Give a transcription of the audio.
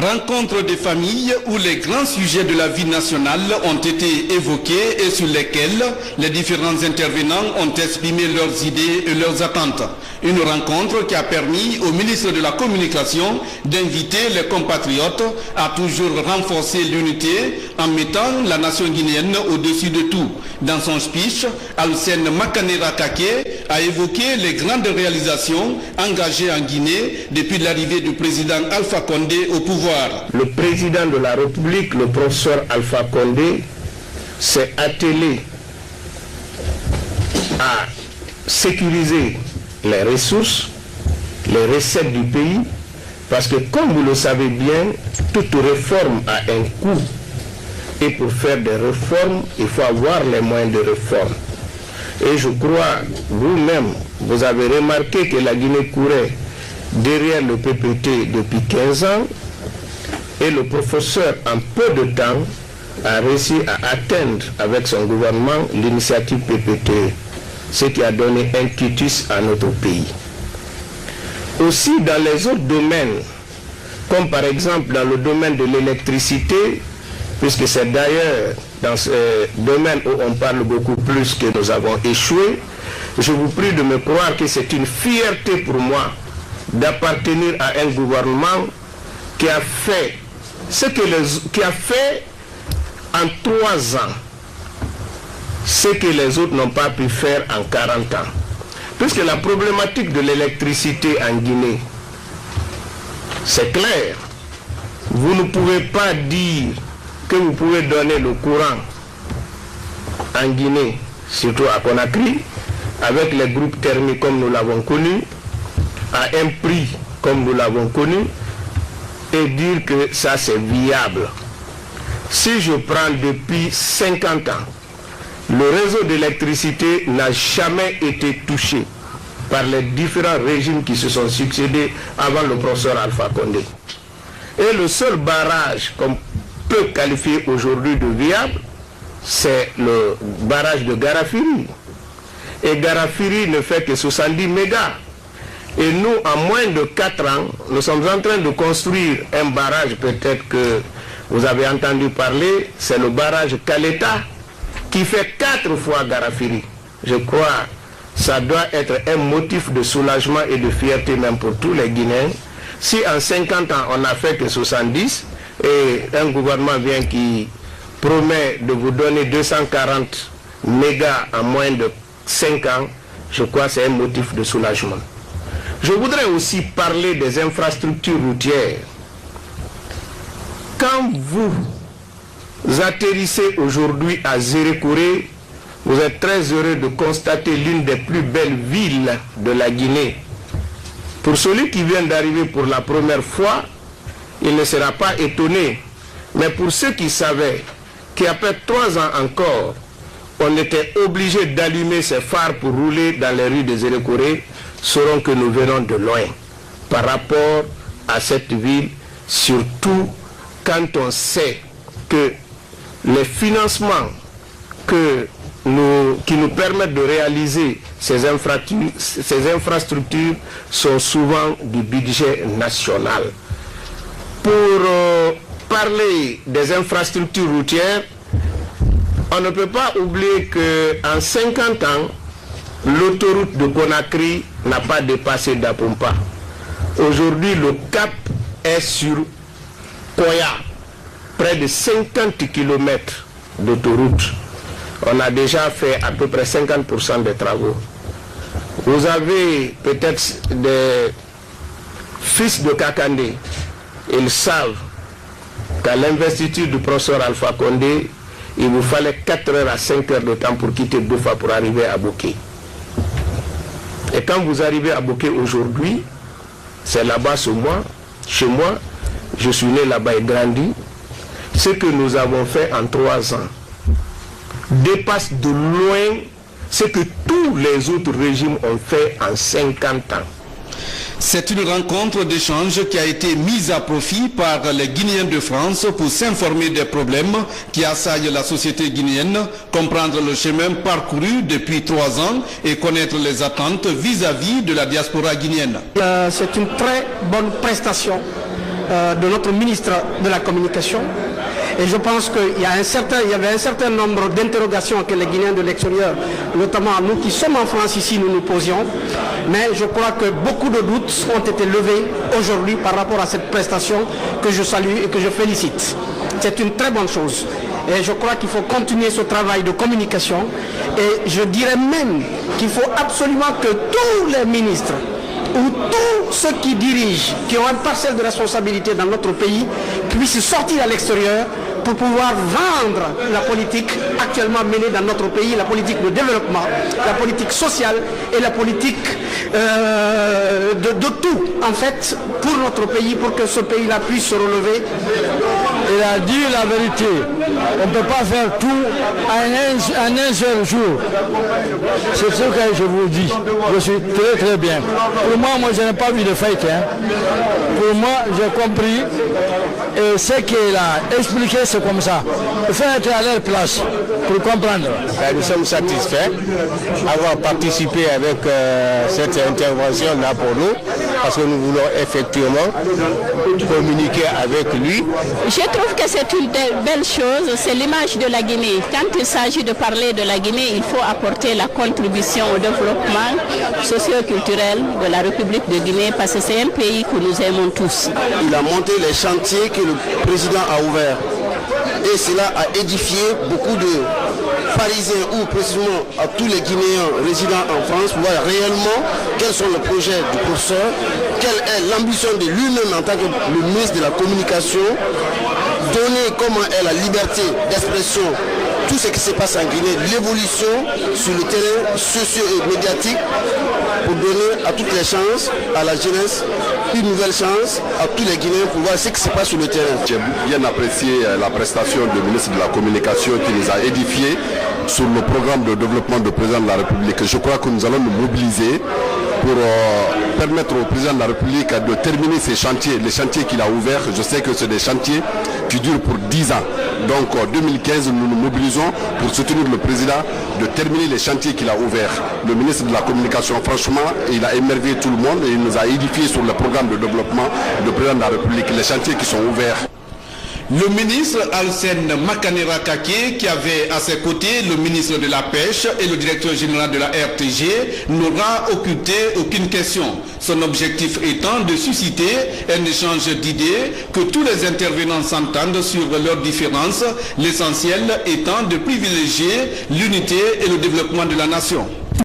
Rencontre des familles où les grands sujets de la vie nationale ont été évoqués et sur lesquels les différents intervenants ont exprimé leurs idées et leurs attentes. Une rencontre qui a permis au ministre de la Communication d'inviter les compatriotes à toujours renforcer l'unité en mettant la nation guinéenne au-dessus de tout. Dans son speech, Alcène Makanera Kake a évoqué les grandes réalisations engagées en Guinée depuis l'arrivée du président Alpha Condé au pouvoir. Le président de la République, le professeur Alpha Condé, s'est attelé à sécuriser les ressources, les recettes du pays, parce que comme vous le savez bien, toute réforme a un coût. Et pour faire des réformes, il faut avoir les moyens de réforme. Et je crois, vous-même, vous avez remarqué que la Guinée courait derrière le PPT depuis 15 ans, et le professeur, en peu de temps, a réussi à atteindre avec son gouvernement l'initiative PPT, ce qui a donné un quitus à notre pays. Aussi dans les autres domaines, comme par exemple dans le domaine de l'électricité, puisque c'est d'ailleurs dans ce domaine où on parle beaucoup plus que nous avons échoué, je vous prie de me croire que c'est une fierté pour moi d'appartenir à un gouvernement qui a fait qui a fait en 3 ans ce que les autres n'ont pas pu faire en 40 ans. Puisque la problématique de l'électricité en Guinée, c'est clair. Vous ne pouvez pas dire que vous pouvez donner le courant en Guinée, surtout à Conakry, avec les groupes thermiques comme nous l'avons connu, à un prix comme nous l'avons connu, et dire que ça c'est viable. Si je prends depuis 50 ans, le réseau d'électricité n'a jamais été touché par les différents régimes qui se sont succédés avant le professeur Alpha Condé. Et le seul barrage qu'on peut qualifier aujourd'hui de viable, c'est le barrage de Garafiri. Et Garafiri ne fait que 70 mégas. Et nous, en moins de 4 ans, nous sommes en train de construire un barrage, peut-être que vous avez entendu parler, c'est le barrage Kaleta, qui fait 4 fois Garafiri. Je crois que ça doit être un motif de soulagement et de fierté même pour tous les Guinéens. Si en 50 ans, on n'a fait que 70, et un gouvernement vient qui promet de vous donner 240 mégas en moins de 5 ans, je crois que c'est un motif de soulagement. Je voudrais aussi parler des infrastructures routières. Quand vous atterrissez aujourd'hui à Zérékoré, vous êtes très heureux de constater l'une des plus belles villes de la Guinée. Pour celui qui vient d'arriver pour la première fois, il ne sera pas étonné. Mais pour ceux qui savaient qu'après 3 ans encore, on était obligé d'allumer ces phares pour rouler dans les rues de Zérékoré, sauront que nous venons de loin par rapport à cette ville, surtout quand on sait que les financements qui nous permettent de réaliser ces infrastructures sont souvent du budget national. Pour parler des infrastructures routières, on ne peut pas oublier qu'en 50 ans, l'autoroute de Conakry n'a pas dépassé Dapompa. Aujourd'hui, le cap est sur Koya, près de 50 km d'autoroute. On a déjà fait à peu près 50% des travaux. Vous avez peut-être des fils de Kakandé. Ils savent qu'à l'investiture du professeur Alpha Condé, il vous fallait 4 heures à 5 heures de temps pour quitter Boufa pour arriver à Bouké. Et quand vous arrivez à Bouké aujourd'hui, c'est là-bas chez moi, je suis né là-bas et grandi. Ce que nous avons fait en 3 ans dépasse de loin ce que tous les autres régimes ont fait en 50 ans. C'est une rencontre d'échange qui a été mise à profit par les Guinéens de France pour s'informer des problèmes qui assaillent la société guinéenne, comprendre le chemin parcouru depuis 3 ans et connaître les attentes vis-à-vis de la diaspora guinéenne. C'est une très bonne prestation de notre ministre de la Communication. Et je pense qu'il y avait un certain nombre d'interrogations que les Guinéens de l'extérieur, notamment nous qui sommes en France ici, nous nous posions. Mais je crois que beaucoup de doutes ont été levés aujourd'hui par rapport à cette prestation que je salue et que je félicite. C'est une très bonne chose. Et je crois qu'il faut continuer ce travail de communication. Et je dirais même qu'il faut absolument que tous les ministres ou tous ceux qui dirigent, qui ont un parcelle de responsabilité dans notre pays, puissent sortir à l'extérieur pour pouvoir vendre la politique actuellement menée dans notre pays, la politique de développement, la politique sociale et la politique de tout, en fait, pour notre pays, pour que ce pays-là puisse se relever. Il a dit la vérité. On ne peut pas faire tout en un seul jour. C'est ce que je vous dis. Je suis très très bien. Pour moi, je n'ai pas vu de fake. Pour moi, j'ai compris. Et ce qu'il a expliqué, c'est comme ça. Il faut être à leur place pour comprendre. Nous sommes satisfaits d'avoir participé avec cette intervention-là pour nous, parce que nous voulons effectivement communiquer avec lui. Je trouve que c'est une belle chose, c'est l'image de la Guinée. Quand il s'agit de parler de la Guinée, il faut apporter la contribution au développement socio-culturel de la République de Guinée, parce que c'est un pays que nous aimons tous. Il a monté les chantiers que le président a ouverts. Et cela a édifié beaucoup de Parisiens ou précisément à tous les Guinéens résidant en France pour voir réellement quels sont les projets du professeur, quelle est l'ambition de lui-même en tant que le ministre de la Communication, donner comment est la liberté d'expression, tout ce qui se passe en Guinée, l'évolution sur le terrain socio et médiatique pour donner à toutes les chances à la jeunesse, une nouvelle chance à tous les Guinéens pour voir ce qui se passe sur le terrain. J'ai bien apprécié la prestation du ministre de la Communication qui nous a édifiés sur le programme de développement du président de la République. Je crois que nous allons nous mobiliser pour permettre au président de la République de terminer ces chantiers, les chantiers qu'il a ouverts. Je sais que c'est des chantiers qui durent pour 10 ans. Donc en 2015, nous nous mobilisons pour soutenir le président de terminer les chantiers qu'il a ouverts. Le ministre de la Communication, franchement, il a émerveillé tout le monde et il nous a édifié sur le programme de développement du président de la République, les chantiers qui sont ouverts. Le ministre Alsen Makanera Kake, qui avait à ses côtés le ministre de la Pêche et le directeur général de la RTG, n'aura occulté aucune question. Son objectif étant de susciter un échange d'idées, que tous les intervenants s'entendent sur leurs différences, l'essentiel étant de privilégier l'unité et le développement de la nation.